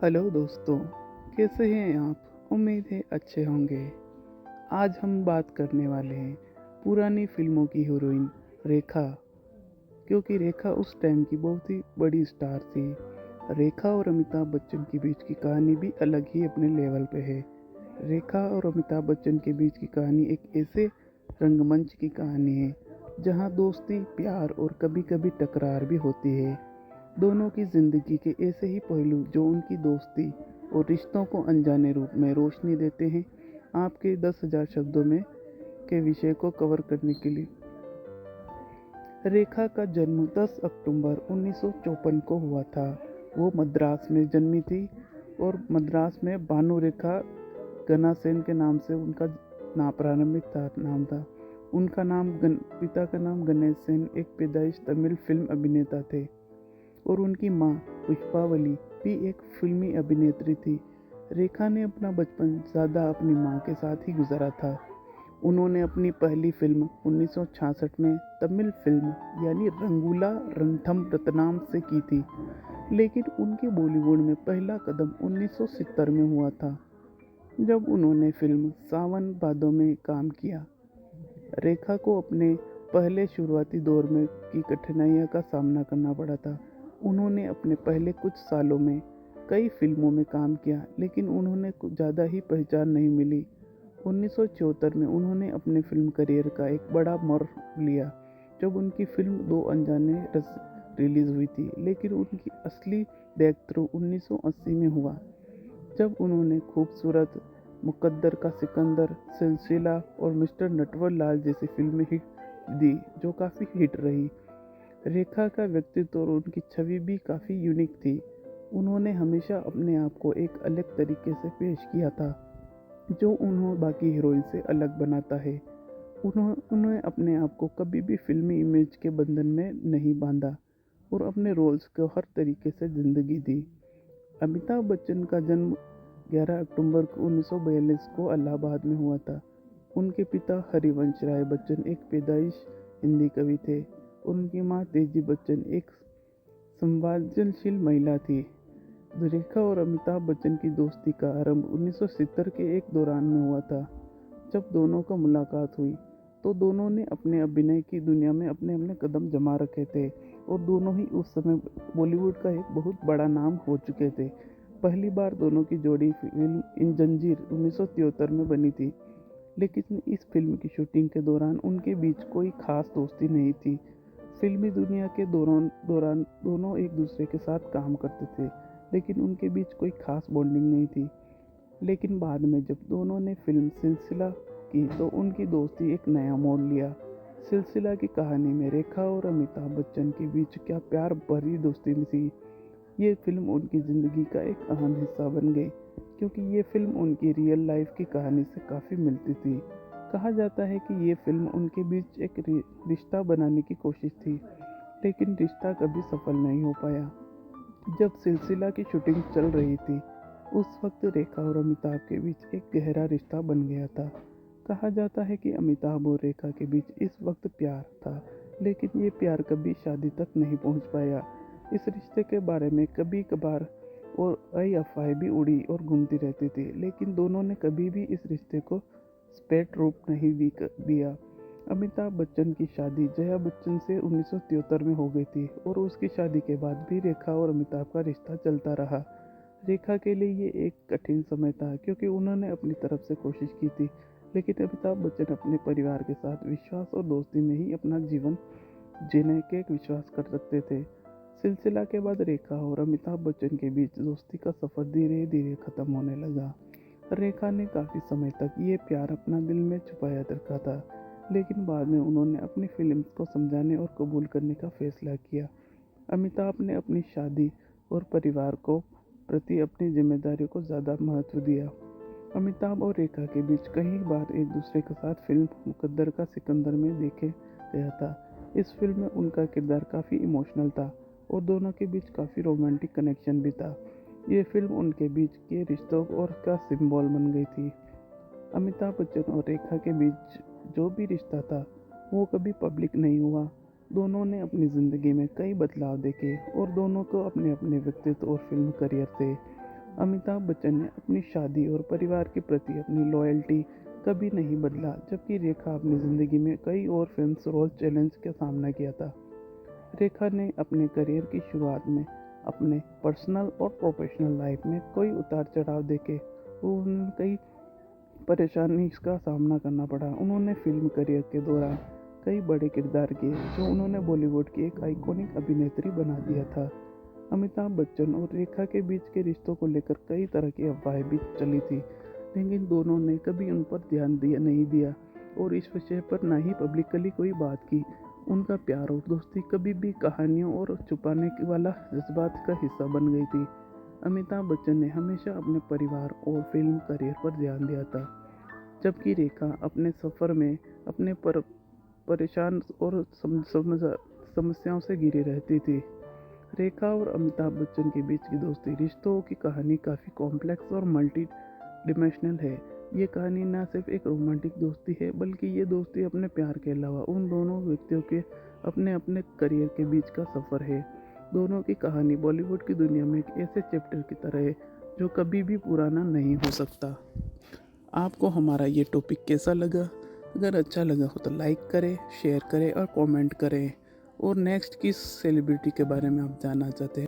Hello दोस्तों, कैसे हैं आप? उम्मीद है अच्छे होंगे। आज हम बात करने वाले हैं पुरानी फिल्मों की हीरोइन रेखा, क्योंकि रेखा उस टाइम की बहुत ही बड़ी स्टार थी। रेखा और अमिताभ बच्चन के बीच की कहानी भी अलग ही अपने लेवल पे है। रेखा और अमिताभ बच्चन के बीच की कहानी एक ऐसे रंगमंच की कहानी है जहां दोस्ती, प्यार और कभी-कभी टकरार भी होती है। दोनों की ज़िंदगी के ऐसे ही पहलू जो उनकी दोस्ती और रिश्तों को अनजाने रूप में रोशनी देते हैं, आपके 10,000 शब्दों में के विषय को कवर करने के लिए। रेखा का जन्म 10 अक्टूबर 1954 को हुआ था। वो मद्रास में जन्मी थी और मद्रास में भानु रेखा गणासेन के नाम से उनका प्रारंभिक नाम था। उनका पिता का नाम गणेश सेन एक पैदाइश तमिल फिल्म अभिनेता थे और उनकी मां पुष्पावली भी एक फिल्मी अभिनेत्री थी। रेखा ने अपना बचपन ज़्यादा अपनी मां के साथ ही गुजारा था। उन्होंने अपनी पहली फिल्म 1966 में तमिल फिल्म यानी रंगूला रंथम रत्नाम से की थी, लेकिन उनके बॉलीवुड में पहला कदम 1970 में हुआ था, जब उन्होंने फिल्म सावन भादो में काम किया। रेखा को अपने पहले शुरुआती दौर में की कठिनाइयों का सामना करना पड़ा था। उन्होंने अपने पहले कुछ सालों में कई फिल्मों में काम किया, लेकिन उन्होंने कुछ ज़्यादा ही पहचान नहीं मिली। 1974 में उन्होंने अपने फिल्म करियर का एक बड़ा मोड़ लिया, जब उनकी फिल्म दो अनजाने रस रिलीज़ हुई थी, लेकिन उनकी असली ब्रेक थ्रू 1980 में हुआ, जब उन्होंने खूबसूरत, मुकद्दर का सिकंदर, सिलसिला और मिस्टर नटवर लाल जैसी फिल्में हिट दी, जो काफ़ी हिट रही। रेखा का व्यक्तित्व और उनकी छवि भी काफ़ी यूनिक थी। उन्होंने हमेशा अपने आप को एक अलग तरीके से पेश किया था, जो उन्हें बाकी हीरोइन से अलग बनाता है। उन्हें अपने आप को कभी भी फिल्मी इमेज के बंधन में नहीं बांधा और अपने रोल्स को हर तरीके से ज़िंदगी दी। अमिताभ बच्चन का जन्म 11 अक्टूबर 1942 को इलाहाबाद में हुआ था। उनके पिता हरिवंश राय बच्चन एक पैदाइश हिंदी कवि थे और उनकी मां तेजी बच्चन एक संवेदनशील महिला थी। रेखा और अमिताभ बच्चन की दोस्ती का आरंभ 1970 के एक दौरान में हुआ था। जब दोनों का मुलाकात हुई तो दोनों ने अपने अभिनय की दुनिया में अपने अपने कदम जमा रखे थे और दोनों ही उस समय बॉलीवुड का एक बहुत बड़ा नाम हो चुके थे। पहली बार दोनों की जोड़ी फिल्म इन जंजीर 1973 में बनी थी, लेकिन इस फिल्म की शूटिंग के दौरान उनके बीच कोई खास दोस्ती नहीं थी। फिल्मी दुनिया के दौरान दोनों एक दूसरे के साथ काम करते थे, लेकिन उनके बीच कोई खास बॉन्डिंग नहीं थी। लेकिन बाद में जब दोनों ने फिल्म सिलसिला की तो उनकी दोस्ती एक नया मोड़ लिया। सिलसिला की कहानी में रेखा और अमिताभ बच्चन के बीच क्या प्यार भरी दोस्ती थी। ये फिल्म उनकी ज़िंदगी का एक अहम हिस्सा बन गई, क्योंकि ये फिल्म उनकी रियल लाइफ की कहानी से काफ़ी मिलती थी। कहा जाता है कि ये फिल्म उनके बीच एक रिश्ता बनाने की कोशिश थी, लेकिन रिश्ता कभी सफल नहीं हो पाया। जब सिलसिला की शूटिंग चल रही थी, उस वक्त रेखा और अमिताभ के बीच एक गहरा रिश्ता बन गया था। कहा जाता है कि अमिताभ और रेखा के बीच इस वक्त प्यार था, लेकिन ये प्यार कभी शादी तक नहीं पहुंच पाया। इस रिश्ते के बारे में कभी कभार और कई अफवाहें भी उड़ी और घूमती रहती थी, लेकिन दोनों ने कभी भी इस रिश्ते को स्पष्ट रूप नहीं दिया। अमिताभ बच्चन की शादी जया बच्चन से 1973 में हो गई थी और उसकी शादी के बाद भी रेखा और अमिताभ का रिश्ता चलता रहा। रेखा के लिए ये एक कठिन समय था, क्योंकि उन्होंने अपनी तरफ से कोशिश की थी, लेकिन अमिताभ बच्चन अपने परिवार के साथ विश्वास और दोस्ती में ही अपना जीवन जीने के विश्वास कर सकते थे। सिलसिला के बाद रेखा और अमिताभ बच्चन के बीच दोस्ती का सफ़र धीरे धीरे ख़त्म होने लगा। रेखा ने काफ़ी समय तक ये प्यार अपना दिल में छुपाया रखा था, लेकिन बाद में उन्होंने अपनी फिल्म को समझाने और कबूल करने का फैसला किया। अमिताभ ने अपनी शादी और परिवार को प्रति अपनी जिम्मेदारियों को ज़्यादा महत्व दिया। अमिताभ और रेखा के बीच कई बार एक दूसरे के साथ फिल्म मुकद्दर का सिकंदर में देखे गया था। इस फिल्म में उनका किरदार काफ़ी इमोशनल था और दोनों के बीच काफ़ी रोमांटिक कनेक्शन भी था। ये फिल्म उनके बीच के रिश्तों और का सिंबल बन गई थी। अमिताभ बच्चन और रेखा के बीच जो भी रिश्ता था, वो कभी पब्लिक नहीं हुआ। दोनों ने अपनी ज़िंदगी में कई बदलाव देखे और दोनों को अपने अपने व्यक्तित्व और फिल्म करियर थे अमिताभ बच्चन ने अपनी शादी और परिवार के प्रति अपनी लॉयल्टी कभी नहीं बदला, जबकि रेखा अपनी ज़िंदगी में कई और फिल्म्स रोल चैलेंज का सामना किया था। रेखा ने अपने करियर की शुरुआत में अपने पर्सनल और प्रोफेशनल लाइफ में कोई उतार चढ़ाव देखे उन्हें कई परेशानी का सामना करना पड़ा। उन्होंने फिल्म करियर के दौरान कई बड़े किरदार किए जो उन्होंने बॉलीवुड की एक आइकॉनिक अभिनेत्री बना दिया था। अमिताभ बच्चन और रेखा के बीच के रिश्तों को लेकर कई तरह की अफवाहें भी चली थी, लेकिन दोनों ने कभी उन पर ध्यान नहीं दिया और इस विषय पर ना ही पब्लिकली कोई बात की। उनका प्यार और दोस्ती कभी भी कहानियों और छुपाने वाला जज्बात का हिस्सा बन गई थी। अमिताभ बच्चन ने हमेशा अपने परिवार और फिल्म करियर पर ध्यान दिया था, जबकि रेखा अपने सफ़र में अपने परेशान और समस्याओं से घिरी रहती थी। रेखा और अमिताभ बच्चन के बीच की दोस्ती रिश्तों की कहानी काफ़ी कॉम्प्लेक्स और मल्टी डिमेंशनल है। ये कहानी न सिर्फ एक रोमांटिक दोस्ती है, बल्कि ये दोस्ती अपने प्यार के अलावा उन दोनों व्यक्तियों के अपने अपने करियर के बीच का सफ़र है। दोनों की कहानी बॉलीवुड की दुनिया में एक ऐसे चैप्टर की तरह है जो कभी भी पुराना नहीं हो सकता। आपको हमारा ये टॉपिक कैसा लगा? अगर अच्छा लगा हो तो लाइक करें, शेयर करें और कमेंट करें। और नेक्स्ट किस सेलिब्रिटी के बारे में आप जानना चाहते हैं